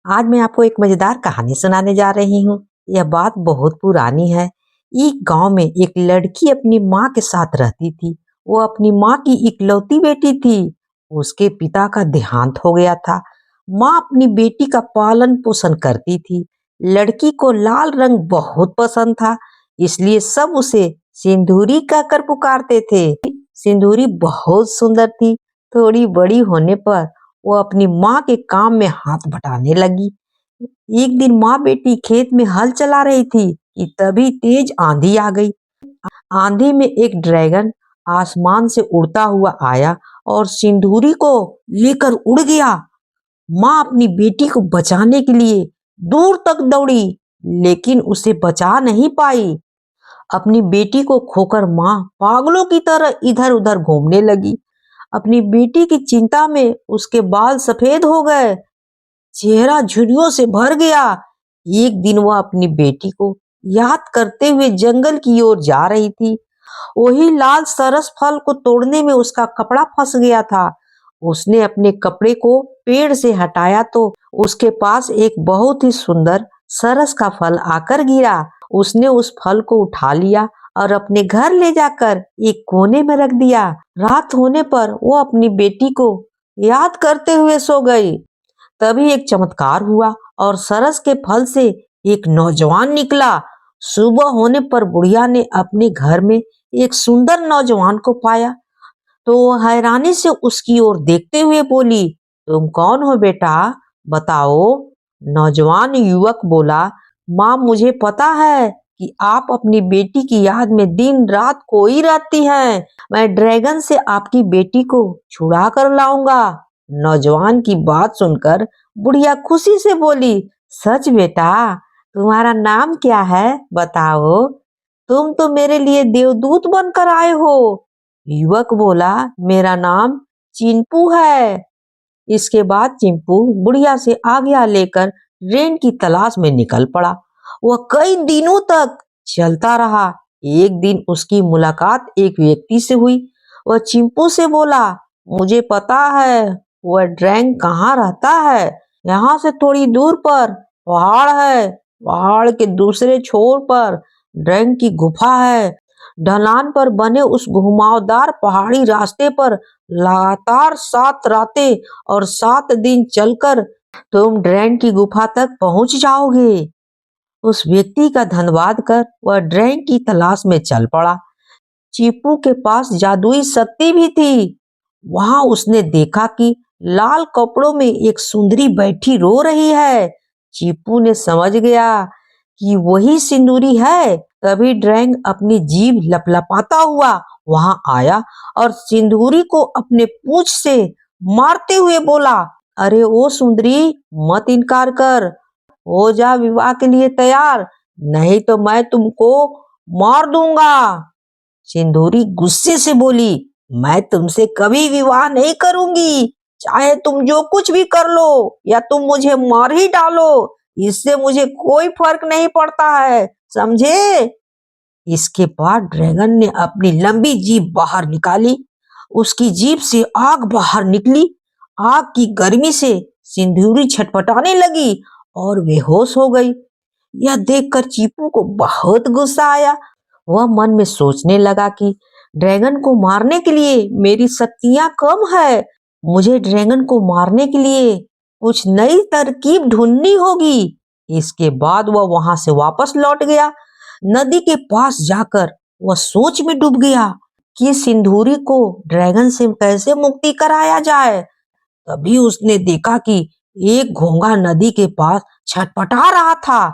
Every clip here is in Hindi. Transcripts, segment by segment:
आज मैं आपको एक मजेदार कहानी सुनाने जा रही हूँ। यह बात बहुत पुरानी है। एक गांव में एक लड़की अपनी माँ के साथ रहती थी। वो अपनी माँ की इकलौती बेटी थी। उसके पिता का देहांत हो गया था। माँ अपनी बेटी का पालन पोषण करती थी। लड़की को लाल रंग बहुत पसंद था, इसलिए सब उसे सिंदूरी कहकर पुकारते थे। सिंदूरी बहुत सुंदर थी। थोड़ी बड़ी होने पर वो अपनी माँ के काम में हाथ बटाने लगी। एक दिन माँ बेटी खेत में हल चला रही थी कि तभी तेज आंधी आ गई। आंधी में एक ड्रैगन आसमान से उड़ता हुआ आया और सिंदूरी को लेकर उड़ गया। माँ अपनी बेटी को बचाने के लिए दूर तक दौड़ी, लेकिन उसे बचा नहीं पाई। अपनी बेटी को खोकर माँ पागलों की तरह इधर उधर घूमने लगी। अपनी बेटी की चिंता में उसके बाल सफेद हो गए, चेहरा झुर्रियों से भर गया। एक दिन वह अपनी बेटी को याद करते हुए जंगल की ओर जा रही थी। वही लाल सरस फल को तोड़ने में उसका कपड़ा फंस गया था। उसने अपने कपड़े को पेड़ से हटाया तो उसके पास एक बहुत ही सुंदर सरस का फल आकर गिरा। उसने उस फल को उठा लिया और अपने घर ले जाकर एक कोने में रख दिया। रात होने पर वो अपनी बेटी को याद करते हुए सो गई। तभी एक चमत्कार हुआ और सरस के फल से एक नौजवान निकला। सुबह होने पर बुढ़िया ने अपने घर में एक सुंदर नौजवान को पाया तो वो हैरानी से उसकी ओर देखते हुए बोली, तुम कौन हो बेटा, बताओ। नौजवान युवक बोला, माँ मुझे पता है कि आप अपनी बेटी की याद में दिन रात खोई रहती हैं। मैं ड्रैगन से आपकी बेटी को छुड़ा कर लाऊंगा। नौजवान की बात सुनकर बुढ़िया खुशी से बोली, सच बेटा, तुम्हारा नाम क्या है, बताओ। तुम तो मेरे लिए देवदूत बनकर आए हो। युवक बोला, मेरा नाम चिंपू है। इसके बाद चिंपू बुढ़िया से आज्ञा लेकर रेन की तलाश में निकल पड़ा। वह कई दिनों तक चलता रहा। एक दिन उसकी मुलाकात एक व्यक्ति से हुई। वह चिंपू से बोला, मुझे पता है वह ड्रैगन कहाँ रहता है। यहाँ से थोड़ी दूर पर पहाड़ है। पहाड़ के दूसरे छोर पर ड्रैगन की गुफा है। ढलान पर बने उस घुमावदार पहाड़ी रास्ते पर लगातार 7 रातें और 7 दिन चलकर तुम ड्रैगन की गुफा तक पहुंच जाओगे। उस व्यक्ति का धन्यवाद कर वह ड्रैगन की तलाश में चल पड़ा। चीपू के पास जादुई शक्ति भी थी। वहां उसने देखा कि लाल कपड़ों में एक सुंदरी बैठी रो रही है। चीपू ने समझ गया कि वही सिंदूरी है। तभी ड्रैगन अपनी जीभ लपलपाता हुआ वहां आया और सिंदूरी को अपने पूंछ से मारते हुए बोला, अरे ओ सुंदरी, मत इनकार कर, हो जा विवाह के लिए तैयार, नहीं तो मैं तुमको मार दूंगा। सिंदूरी गुस्से से बोली, मैं तुमसे कभी विवाह नहीं करूंगी, चाहे तुम जो कुछ भी कर लो या तुम मुझे मार ही डालो, इससे मुझे कोई फर्क नहीं पड़ता है, समझे। इसके बाद ड्रैगन ने अपनी लंबी जीभ बाहर निकाली। उसकी जीभ से आग बाहर निकली। आग की गर्मी से सिंदूरी छटपटाने लगी और बेहोश हो गई। यह देखकर चीपू को बहुत गुस्सा आया। वह मन में सोचने लगा कि ड्रैगन को मारने के लिए मेरी शक्तियां कम है। मुझे ड्रैगन को मारने के लिए कुछ नई तरकीब ढूंढनी होगी। इसके बाद वह वहां से वापस लौट गया। नदी के पास जाकर वह सोच में डूब गया कि सिंदूरी को ड्रैगन से कैसे मुक्ति कराया जाए। तभी उसने देखा कि एक घोंघा नदी के पास छटपटा रहा था।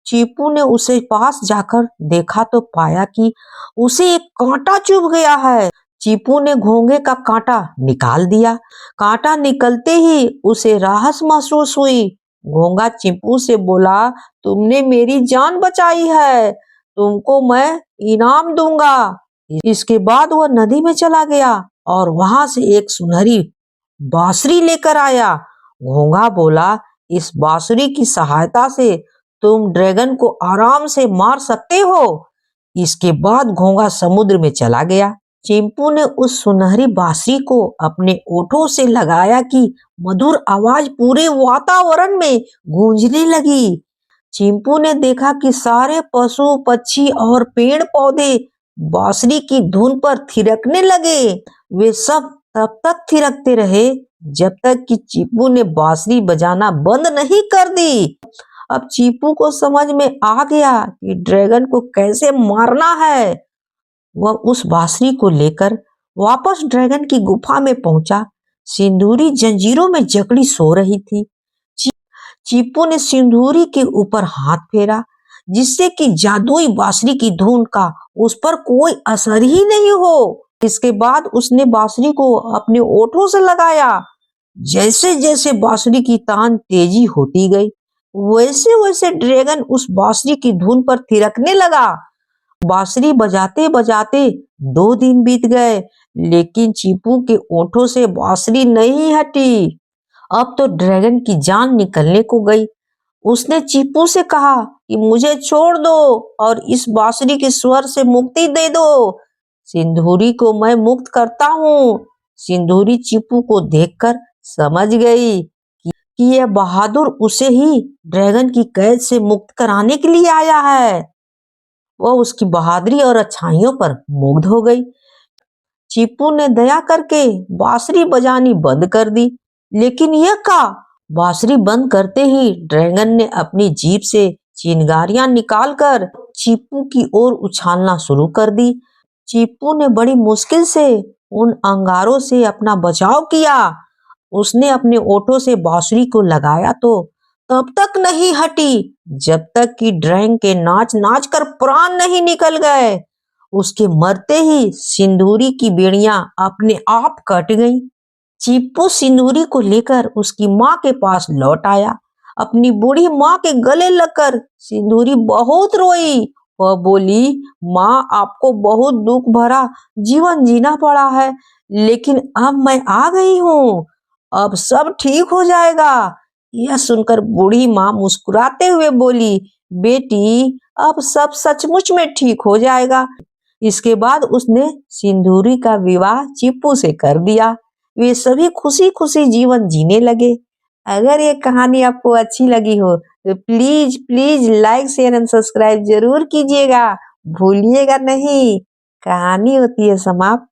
चीपू ने उसे पास जाकर देखा तो पाया कि उसे एक कांटा चुभ गया है। चीपू ने घोंघे का कांटा निकाल दिया। कांटा निकलते ही उसे राहत महसूस हुई। घोंघा चीपू से बोला, तुमने मेरी जान बचाई है, तुमको मैं इनाम दूंगा। इसके बाद वह नदी में चला गया और वहां से एक सुनहरी बांसुरी लेकर आया। घोंघा बोला, इस बांसुरी की सहायता से तुम ड्रैगन को आराम से मार सकते हो। इसके बाद घोंघा समुद्र में चला गया। चिंपू ने उस सुनहरी बांसुरी को अपने ओठों से लगाया कि मधुर आवाज पूरे वातावरण में गूंजने लगी। चिंपू ने देखा कि सारे पशु पक्षी और पेड़ पौधे बांसुरी की धुन पर थिरकने लगे। वे सब तब तक थिरकते रहे जब तक कि चीपू ने बांसुरी बजाना बंद नहीं कर दी। अब चीपू को समझ में आ गया कि ड्रैगन को कैसे मारना है। वह उस बांसुरी को लेकर वापस ड्रैगन की गुफा में पहुंचा। सिंदूरी जंजीरों में जकड़ी सो रही थी। चीपू ने सिंदूरी के ऊपर हाथ फेरा, जिससे कि जादुई बांसुरी की धुन का उस पर कोई असर ही नहीं हो। इसके बाद उसने बांसुरी को अपने ओठों से लगाया। जैसे जैसे बांसुरी की तान तेजी होती गई, वैसे वैसे ड्रैगन उस बांसुरी की धुन पर थिरकने लगा। बांसुरी बजाते बजाते 2 दिन बीत गए, लेकिन चीपू के ओठों से बांसुरी नहीं हटी। अब तो ड्रैगन की जान निकलने को गई। उसने चीपू से कहा कि मुझे छोड़ दो और इस बांसुरी के स्वर से मुक्ति दे दो। सिंदूरी को मैं मुक्त करता हूँ। सिंदूरी चीपू को देखकर समझ गई कि यह बहादुर उसे ही ड्रैगन की कैद से मुक्त कराने के लिए आया है। वह उसकी बहादुरी और अच्छाइयों पर मुग्ध हो गई। चीपू ने दया करके बांसुरी बजानी बंद कर दी, लेकिन यह का बांसुरी बंद करते ही ड्रैगन ने अपनी जीभ से चिंगारियां निकालकर चीपू की ओर उछालना शुरू कर दी। चीपू ने बड़ी मुश्किल से उन अंगारों से अपना बचाव किया। उसने अपने ओठों से बांसुरी को लगाया तो तब तक नहीं हटी जब तक कि ड्रैगन के नाच नाच कर प्राण नहीं निकल गए। उसके मरते ही सिंदूरी की बेड़ियां अपने आप कट गईं। चीपू सिंदूरी को लेकर उसकी माँ के पास लौट आया। अपनी बूढ़ी माँ के गले लगकर सिंदूरी बहुत रोई। वह बोली, माँ, आपको बहुत दुख भरा जीवन जीना पड़ा है, लेकिन अब मैं आ गई हूँ। अब सब ठीक हो जाएगा। यह सुनकर बूढ़ी माँ मुस्कुराते हुए बोली, बेटी, अब सब सचमुच में ठीक हो जाएगा। इसके बाद उसने सिंदूरी का विवाह चीपू से कर दिया। वे सभी खुशी खुशी जीवन जीने लगे। अगर ये कहानी आपको अच्छी लगी हो तो please please like share and subscribe जरूर कीजिएगा, भूलिएगा नहीं। कहानी होती है समाप्त।